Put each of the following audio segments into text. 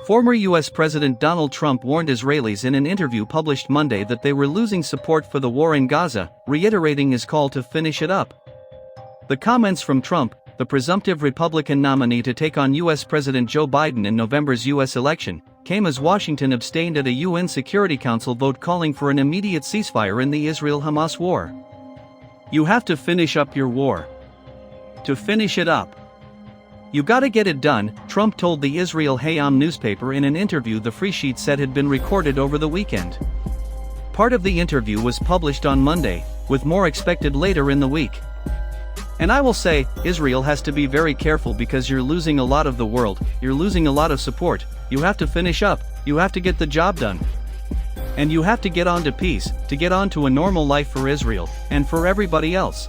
Former U.S. President Donald Trump warned Israelis in an interview published Monday that they were losing support for the war in Gaza, reiterating his call to finish it up. The comments from Trump, the presumptive Republican nominee to take on U.S. President Joe Biden in November's U.S. election, came as Washington abstained at a UN Security Council vote calling for an immediate ceasefire in the Israel-Hamas war. "You have to finish up your war. To finish it up. You gotta get it done," Trump told the Israel Hayom newspaper in an interview the freesheet said had been recorded over the weekend. Part of the interview was published on Monday, with more expected later in the week. "And I will say, Israel has to be very careful because you're losing a lot of the world, you're losing a lot of support, you have to finish up, you have to get the job done. And you have to get on to peace, to get on to a normal life for Israel, and for everybody else."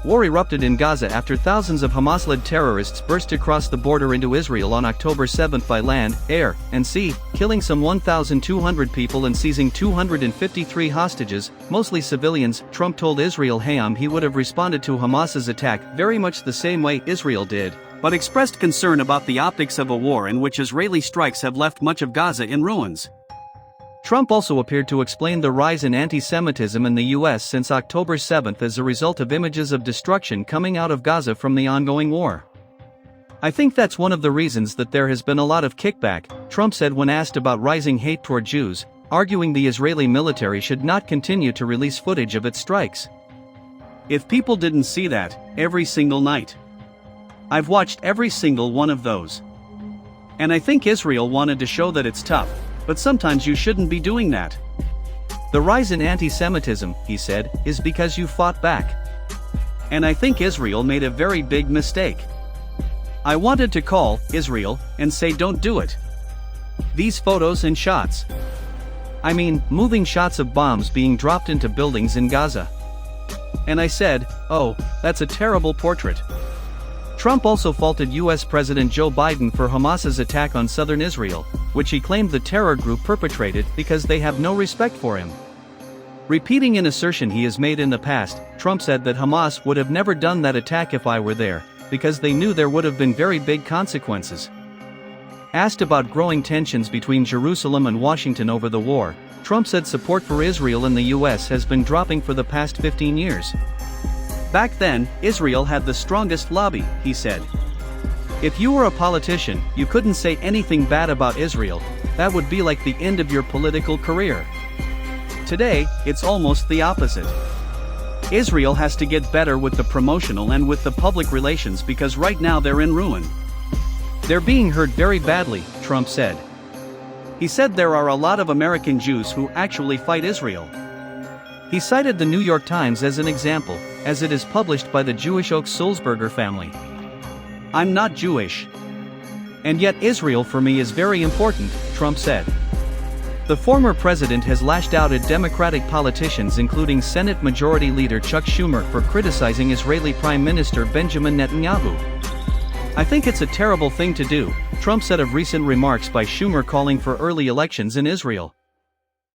War erupted in Gaza after thousands of Hamas-led terrorists burst across the border into Israel on October 7 by land, air, and sea, killing some 1,200 people and seizing 253 hostages, mostly civilians. Trump told Israel Hayom he would have responded to Hamas's attack very much the same way Israel did, but expressed concern about the optics of a war in which Israeli strikes have left much of Gaza in ruins. Trump also appeared to explain the rise in anti-Semitism in the U.S. since October 7 as a result of images of destruction coming out of Gaza from the ongoing war. "I think that's one of the reasons that there has been a lot of kickback," Trump said when asked about rising hate toward Jews, arguing the Israeli military should not continue to release footage of its strikes. "If people didn't see that, every single night. I've watched every single one of those. And I think Israel wanted to show that it's tough. But sometimes you shouldn't be doing that. The rise in anti-Semitism," he said, "is because you fought back. And I think Israel made a very big mistake. I wanted to call Israel and say don't do it. These photos and shots. I mean, moving shots of bombs being dropped into buildings in Gaza. And I said, oh, that's a terrible portrait." Trump also faulted U.S. President Joe Biden for Hamas's attack on southern Israel, which he claimed the terror group perpetrated because they have no respect for him. Repeating an assertion he has made in the past, Trump said that Hamas would have never done that attack if I were there, because they knew there would have been very big consequences. Asked about growing tensions between Jerusalem and Washington over the war, Trump said support for Israel in the U.S. has been dropping for the past 15 years. "Back then, Israel had the strongest lobby," he said. "If you were a politician, you couldn't say anything bad about Israel, that would be like the end of your political career. Today, it's almost the opposite. Israel has to get better with the promotional and with the public relations because right now they're in ruin. They're being hurt very badly," Trump said. He said there are a lot of American Jews who actually fight Israel. He cited the New York Times as an example, as it is published by the Jewish Oak Sulzberger family. "I'm not Jewish. And yet Israel for me is very important," Trump said. The former president has lashed out at Democratic politicians including Senate Majority Leader Chuck Schumer for criticizing Israeli Prime Minister Benjamin Netanyahu. "I think it's a terrible thing to do," Trump said of recent remarks by Schumer calling for early elections in Israel.